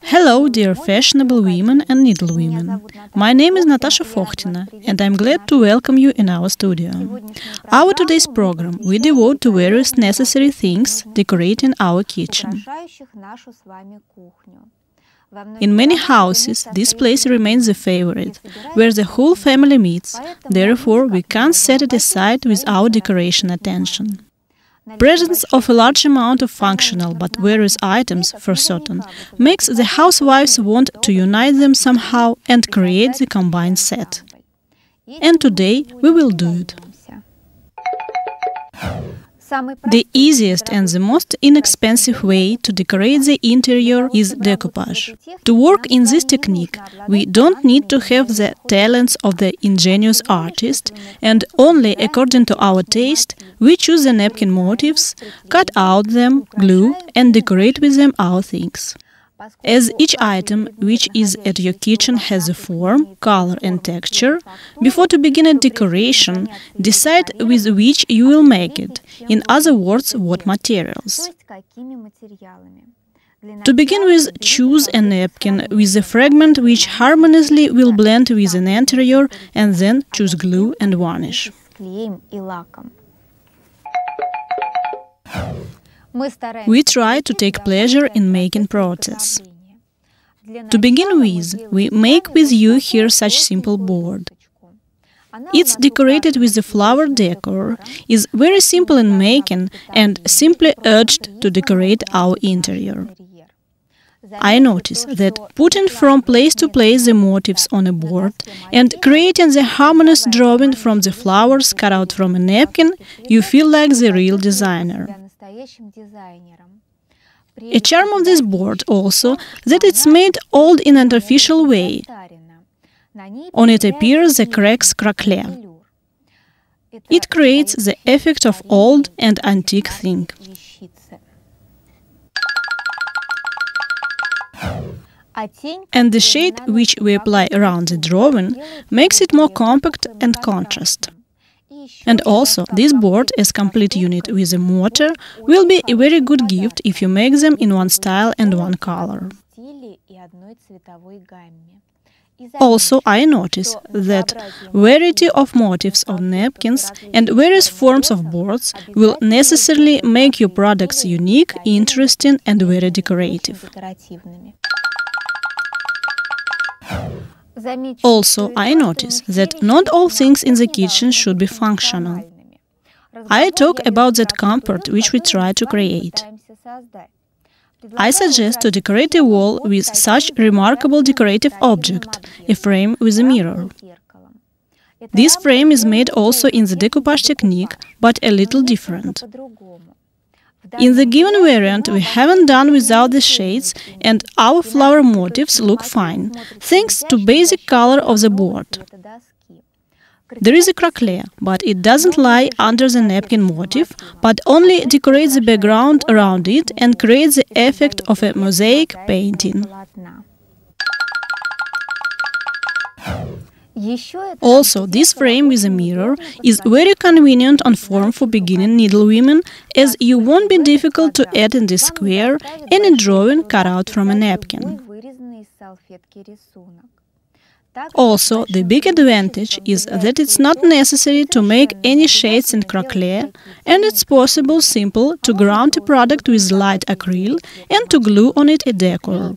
Hello, dear fashionable women and needlewomen. My name is Natasha Fokhtina, and I'm glad to welcome you in our studio. Our today's program we devote to various necessary things decorating our kitchen. In many houses, this place remains a favorite, where the whole family meets. Therefore, we can't set it aside with our decoration attention. Presence of a large amount of functional but various items, for certain, makes the housewives want to unite them somehow and create the combined set. And today we will do it. The easiest and the most inexpensive way to decorate the interior is decoupage. To work in this technique, we don't need to have the talents of the ingenious artist, and only according to our taste, we choose the napkin motifs, cut out them, glue, and decorate with them our things. As each item which is at your kitchen has a form, color and texture, before to begin a decoration, decide with which you will make it, in other words, what materials. To begin with, choose a napkin with a fragment which harmoniously will blend with an interior, and then choose glue and varnish. We try to take pleasure in making process. To begin with, we make with you here such simple board. It's decorated with the flower decor, is very simple in making and simply urged to decorate our interior. I notice that putting from place to place the motifs on a board and creating the harmonious drawing from the flowers cut out from a napkin, you feel like the real designer. A charm of this board also that it's made old in an artificial way. On it appears the crackling. It creates the effect of old and antique thing. And the shade which we apply around the drawing makes it more compact and contrast. And also, this board as complete unit with a mortar will be a very good gift if you make them in one style and one color. Also, I notice that variety of motifs of napkins and various forms of boards will necessarily make your products unique, interesting and very decorative. Also, I notice that not all things in the kitchen should be functional. I talk about that comfort which we try to create. I suggest to decorate a wall with such remarkable decorative object, a frame with a mirror. This frame is made also in the decoupage technique, but a little different. In the given variant, we haven't done without the shades, and our flower motifs look fine, thanks to basic color of the board. There is a crackling, but it doesn't lie under the napkin motif, but only decorates the background around it and creates the effect of a mosaic painting. Also, this frame with a mirror is very convenient on form for beginning needlewomen, as you won't be difficult to add in this square any drawing cut out from a napkin. Also, the big advantage is that it's not necessary to make any shades in crackling, and it's possible simple to ground a product with light acrylic and to glue on it a decor.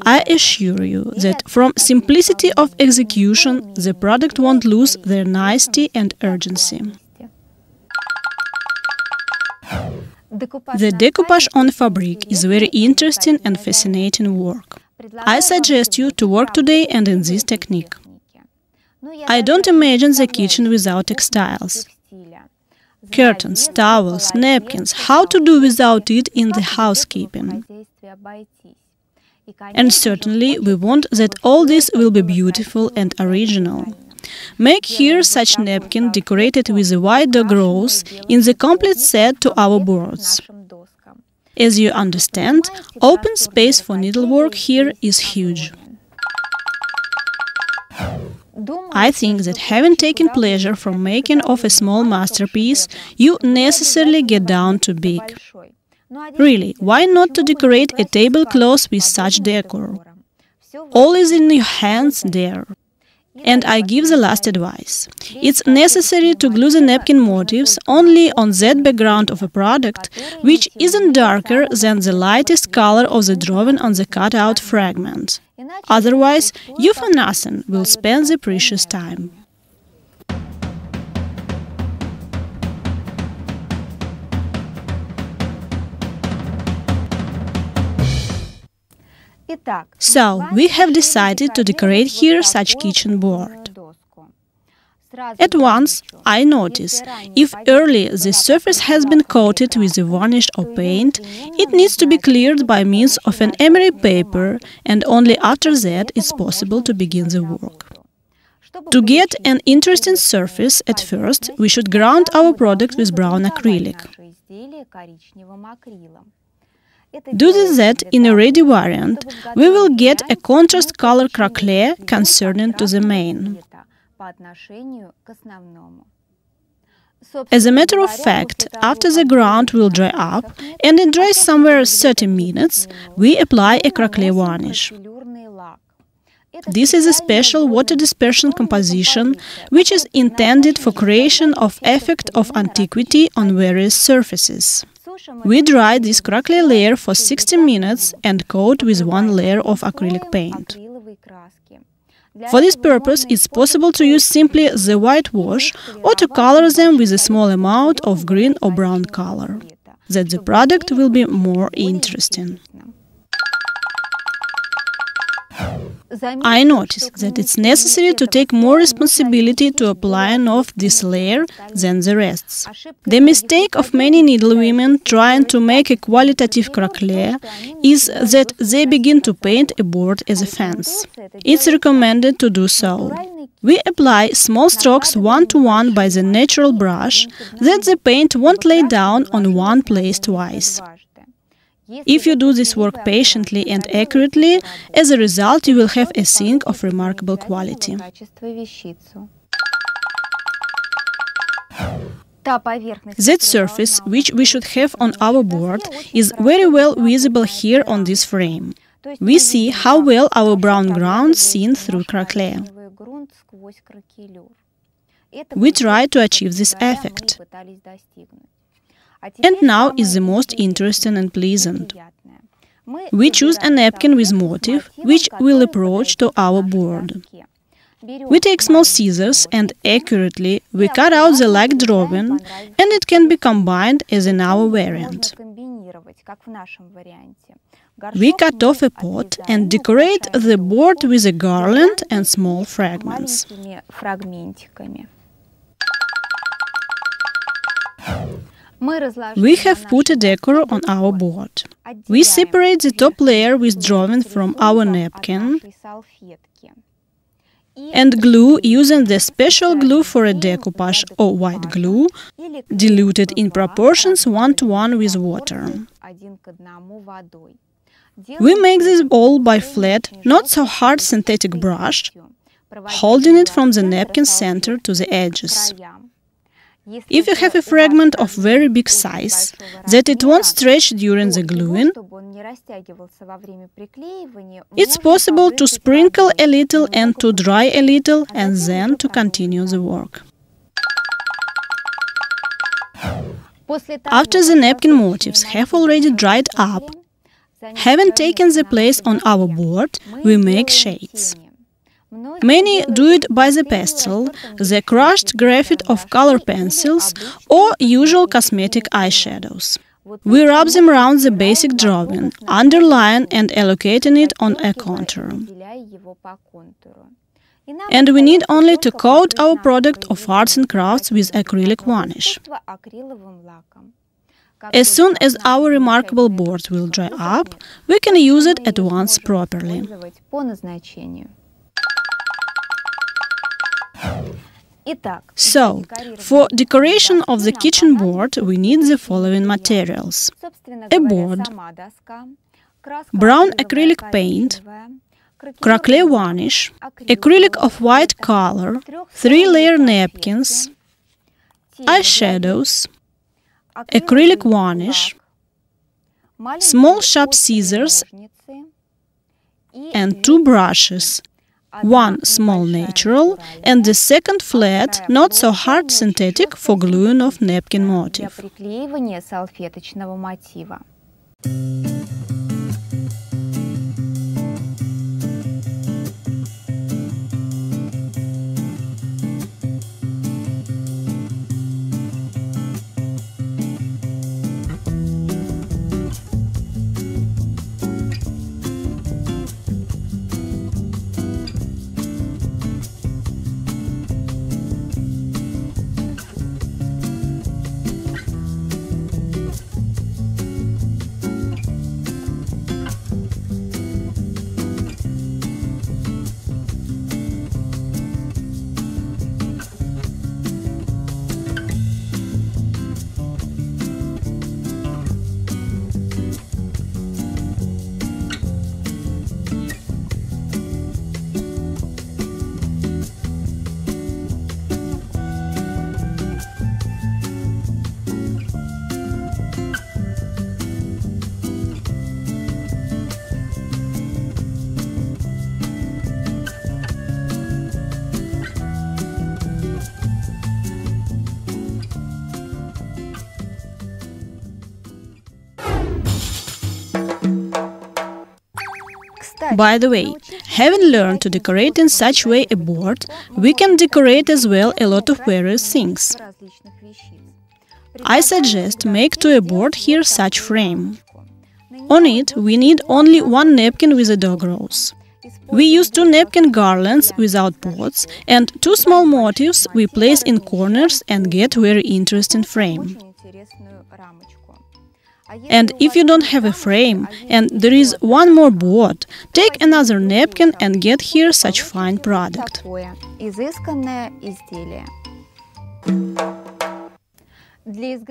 I assure you that from simplicity of execution, the product won't lose their nicety and urgency. The decoupage on fabric is very interesting and fascinating work. I suggest you to work today and in this technique. I don't imagine the kitchen without textiles. Curtains, towels, napkins, how to do without it in the housekeeping. And certainly we want that all this will be beautiful and original. Make here such napkin decorated with a white dog rose in the complete set to our boards. As you understand, open space for needlework here is huge. I think that having taken pleasure from making of a small masterpiece, you necessarily get down to big. Really, why not to decorate a tablecloth with such decor? All is in your hands there. And I give the last advice. It's necessary to glue the napkin motifs only on that background of a product which isn't darker than the lightest color of the drawing on the cut-out fragment. Otherwise, you for nothing will spend the precious time. So, we have decided to decorate here such kitchen board. At once, I notice, if early the surface has been coated with a varnish or paint, it needs to be cleared by means of an emery paper, and only after that it's possible to begin the work. To get an interesting surface, at first, we should ground our product with brown acrylic. Do that in a ready variant, we will get a contrast color crackling concerning to the main. As a matter of fact, after the ground will dry up, and it dries somewhere 30 minutes, we apply a crackling varnish. This is a special water dispersion composition which is intended for creation of effect of antiquity on various surfaces. We dry this crackly layer for 60 minutes and coat with one layer of acrylic paint. For this purpose, it's possible to use simply the whitewash or to color them with a small amount of green or brown color, that the product will be more interesting. I notice that it's necessary to take more responsibility to applying of this layer than the rest. The mistake of many needlewomen trying to make a qualitative crackling is that they begin to paint a board as a fence. It's recommended to do so. We apply small strokes one-to-one by the natural brush, that the paint won't lay down on one place twice. If you do this work patiently and accurately, as a result you will have a thing of remarkable quality. That surface, which we should have on our board, is very well visible here on this frame. We see how well our brown ground seen through crackling. We try to achieve this effect. And now is the most interesting and pleasant. We choose a napkin with motif, which we'll approach to our board. We take small scissors and accurately we cut out the like drawing, and it can be combined as in our variant. We cut off a pot and decorate the board with a garland and small fragments. We have put a decor on our board. We separate the top layer with drawing from our napkin and glue using the special glue for a decoupage or white glue, diluted in proportions 1:1 with water. We make this all by flat, not so hard synthetic brush, holding it from the napkin center to the edges. If you have a fragment of very big size, that it won't stretch during the gluing, it's possible to sprinkle a little and to dry a little and then to continue the work. After the napkin motifs have already dried up, having taken the place on our board, we make shades. Many do it by the pastel, the crushed graphite of color pencils, or usual cosmetic eyeshadows. We rub them around the basic drawing, underline and allocating it on a contour. And we need only to coat our product of arts and crafts with acrylic varnish. As soon as our remarkable board will dry up, we can use it at once properly. So, for decoration of the kitchen board we need the following materials: a board, brown acrylic paint, crackling varnish, acrylic of white color, 3-layer napkins, eyeshadows, acrylic varnish, small sharp scissors and 2 brushes, one small natural and the second flat, not so hard synthetic for gluing of napkin motif. By the way, having learned to decorate in such way a board, we can decorate as well a lot of various things. I suggest make to a board here such frame. On it we need only one napkin with a dog rose. We use 2 napkin garlands without pots and 2 small motifs we place in corners and get very interesting frame. And if you don't have a frame and there is one more board, take another napkin and get here such fine product.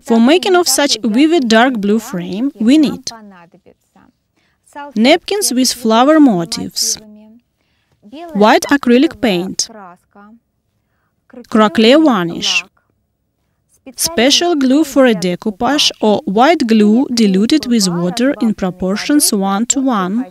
For making of such vivid dark blue frame, we need napkins with flower motifs, white acrylic paint, crackling varnish, special glue for a decoupage or white glue diluted with water in proportions 1:1,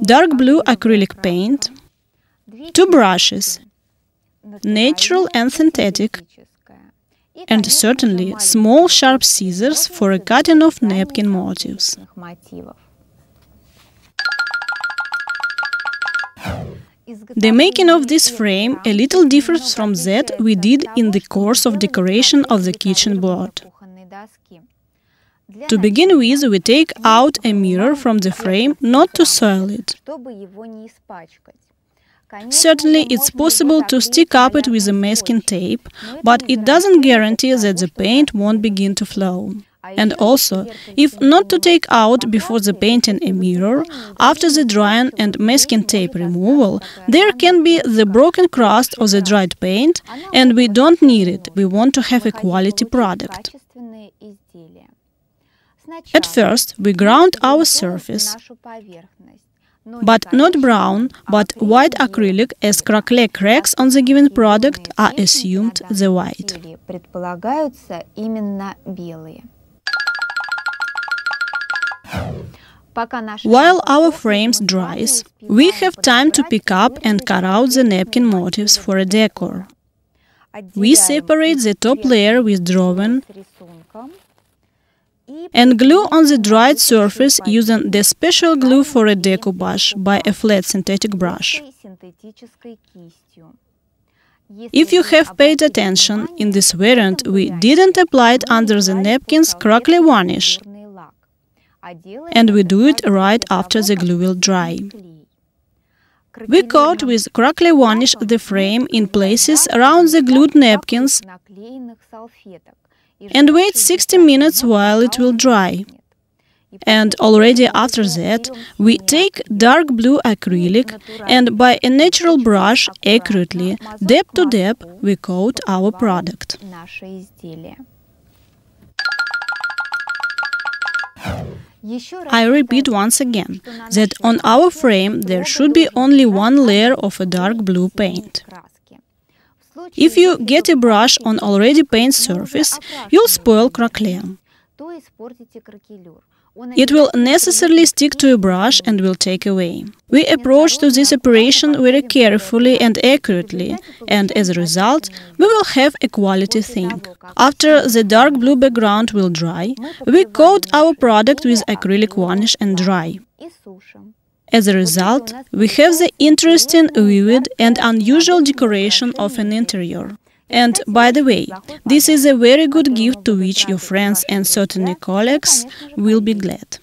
dark blue acrylic paint, 2 brushes, natural and synthetic, and certainly small sharp scissors for a cutting of napkin motifs. The making of this frame a little differs from that we did in the course of decoration of the kitchen board. To begin with, we take out a mirror from the frame not to soil it. Certainly, it's possible to stick up it with a masking tape, but it doesn't guarantee that the paint won't begin to flow. And also, if not to take out before the painting a mirror, after the drying and masking tape removal, there can be the broken crust of the dried paint, and we don't need it, we want to have a quality product. At first, we ground our surface, but not brown, but white acrylic, as crackling cracks on the given product are assumed the white. While our frames dries, we have time to pick up and cut out the napkin motifs for a decor. We separate the top layer with drawing and glue on the dried surface using the special glue for a decoupage by a flat synthetic brush. If you have paid attention, in this variant we didn't apply it under the napkins crackling varnish, and we do it right after the glue will dry. We coat with crackling varnish the frame in places around the glued napkins and wait 60 minutes while it will dry. And already after that, we take dark blue acrylic and by a natural brush, accurately, dab to dab, we coat our product. I repeat once again that on our frame there should be only one layer of a dark blue paint. If you get a brush on already painted surface, you'll spoil crackling. It will necessarily stick to a brush and will take away. We approach to this operation very carefully and accurately, and as a result, we will have a quality thing. After the dark blue background will dry, we coat our product with acrylic varnish and dry. As a result, we have the interesting, vivid and unusual decoration of an interior. And, by the way, this is a very good gift to which your friends and certainly colleagues will be glad.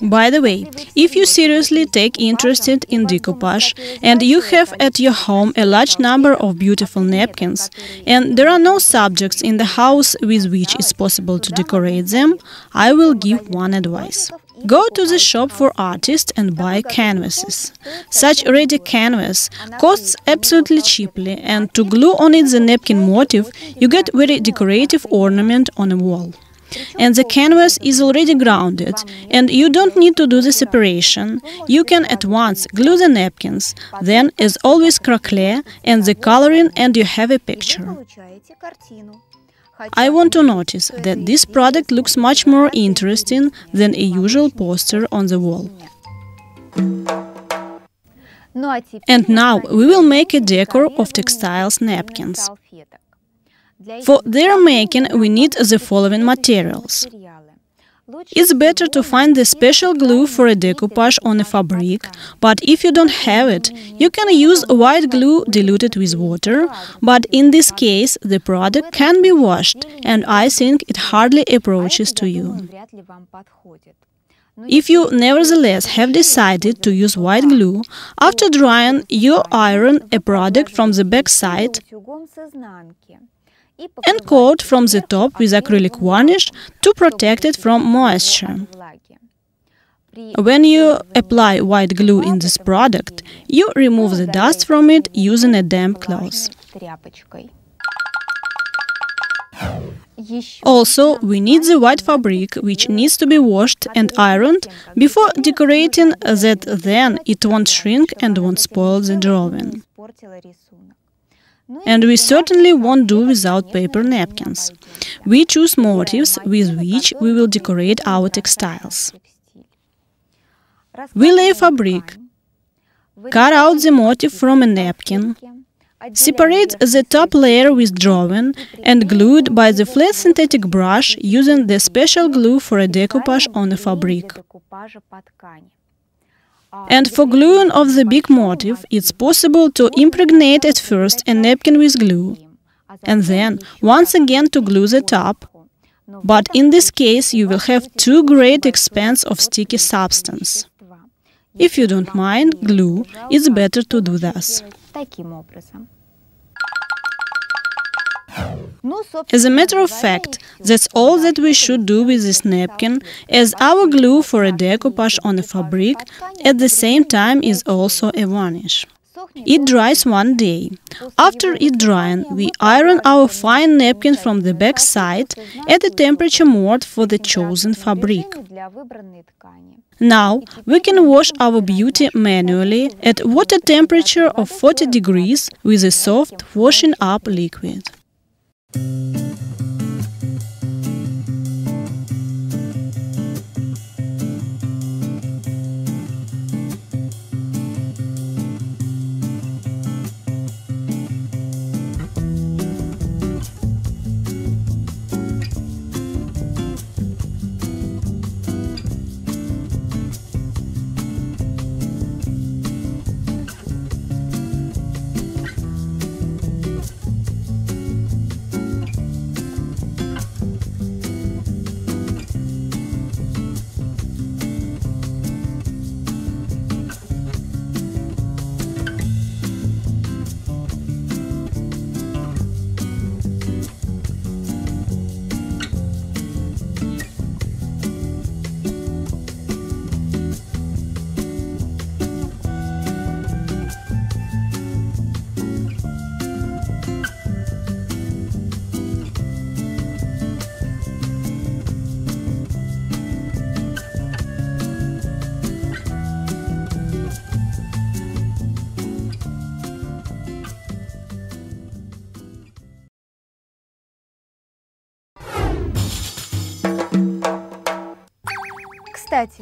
By the way, if you seriously take interest in decoupage and you have at your home a large number of beautiful napkins and there are no subjects in the house with which it's possible to decorate them, I will give one advice. Go to the shop for artists and buy canvases. Such ready canvas costs absolutely cheaply, and to glue on it the napkin motif, you get very decorative ornament on a wall. And the canvas is already grounded, and you don't need to do the separation. You can at once glue the napkins, then as always crackling and the coloring, and you have a picture. I want to notice that this product looks much more interesting than a usual poster on the wall. And now we will make a decor of textiles napkins. For their making we need the following materials. It's better to find the special glue for a decoupage on a fabric, but if you don't have it, you can use white glue diluted with water, but in this case the product can be washed, and I think it hardly approaches to you. If you nevertheless have decided to use white glue, after drying you iron a product from the back side and coat from the top with acrylic varnish to protect it from moisture. When you apply white glue in this product, you remove the dust from it using a damp cloth. Also, we need the white fabric, which needs to be washed and ironed before decorating, that then it won't shrink and won't spoil the drawing. And we certainly won't do without paper napkins. We choose motifs with which we will decorate our textiles. We lay fabric, cut out the motif from a napkin, separate the top layer with drawing and glue it by the flat synthetic brush using the special glue for a decoupage on a fabric. And for gluing of the big motif, it's possible to impregnate at first a napkin with glue, and then once again to glue the top. But in this case you will have too great expense of sticky substance. If you don't mind glue, it's better to do thus. As a matter of fact, that's all that we should do with this napkin, as our glue for a decoupage on a fabric at the same time is also a varnish. It dries one day. After it drying, we iron our fine napkin from the back side at the temperature marked for the chosen fabric. Now we can wash our beauty manually at water temperature of 40 degrees with a soft washing up liquid.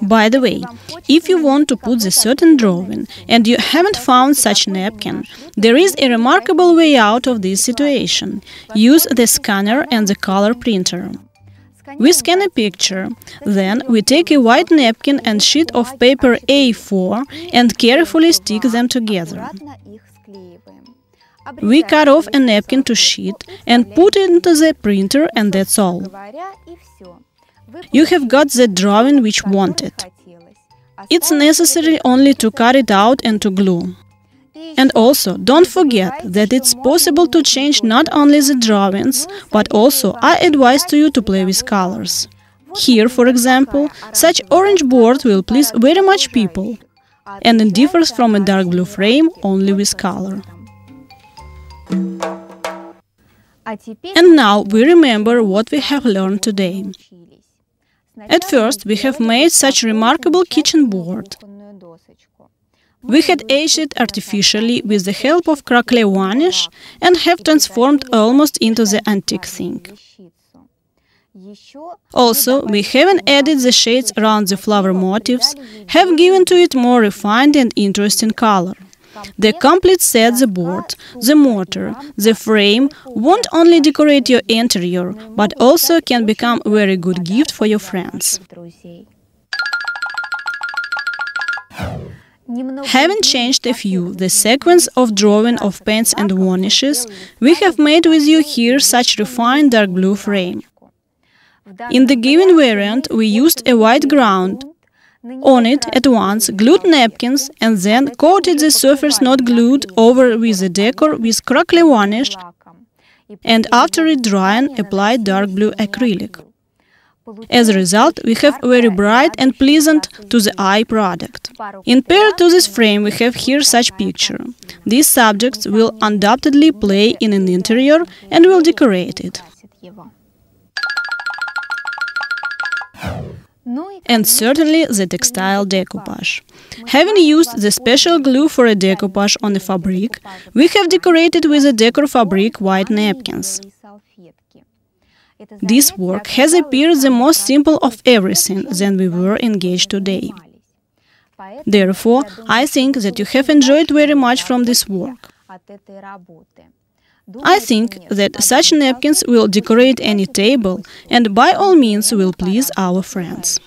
By the way, if you want to put a certain drawing and you haven't found such napkin, there is a remarkable way out of this situation. Use the scanner and the color printer. We scan a picture, then we take a white napkin and sheet of paper A4 and carefully stick them together. We cut off a napkin to sheet and put it into the printer, and that's all. You have got the drawing which wanted. It's necessary only to cut it out and to glue. And also, don't forget that it's possible to change not only the drawings, but also I advise to you to play with colors. Here, for example, such orange board will please very much people, and it differs from a dark blue frame only with color. And now we remember what we have learned today. At first, we have made such remarkable kitchen board. We had aged it artificially with the help of crackling varnish and have transformed almost into the antique thing. Also, we haven't added the shades around the flower motifs, have given to it more refined and interesting color. The complete set, the board, the mortar, the frame won't only decorate your interior, but also can become a very good gift for your friends. Having changed a few the sequence of drawing of paints and varnishes, we have made with you here such refined dark blue frame. In the given variant, we used a white ground. On it, at once, glued napkins and then coated the surface not glued over with the decor with crackling varnish, and after it drying, applied dark blue acrylic. As a result, we have a very bright and pleasant to the eye product. In pair to this frame, we have here such picture. These subjects will undoubtedly play in an interior and will decorate it. And certainly the textile decoupage. Having used the special glue for a decoupage on the fabric, we have decorated with a decor fabric white napkins. This work has appeared the most simple of everything than we were engaged today. Therefore, I think that you have enjoyed very much from this work. I think that such napkins will decorate any table and by all means will please our friends.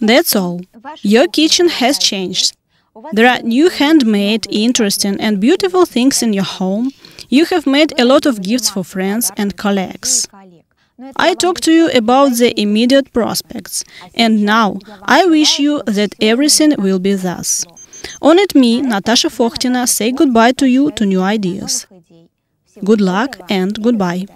That's all. Your kitchen has changed. There are new handmade, interesting and beautiful things in your home. You have made a lot of gifts for friends and colleagues. I talked to you about the immediate prospects, and now I wish you that everything will be thus. On it, me, Natasha Fokhtina, say goodbye to you to new ideas. Good luck and goodbye.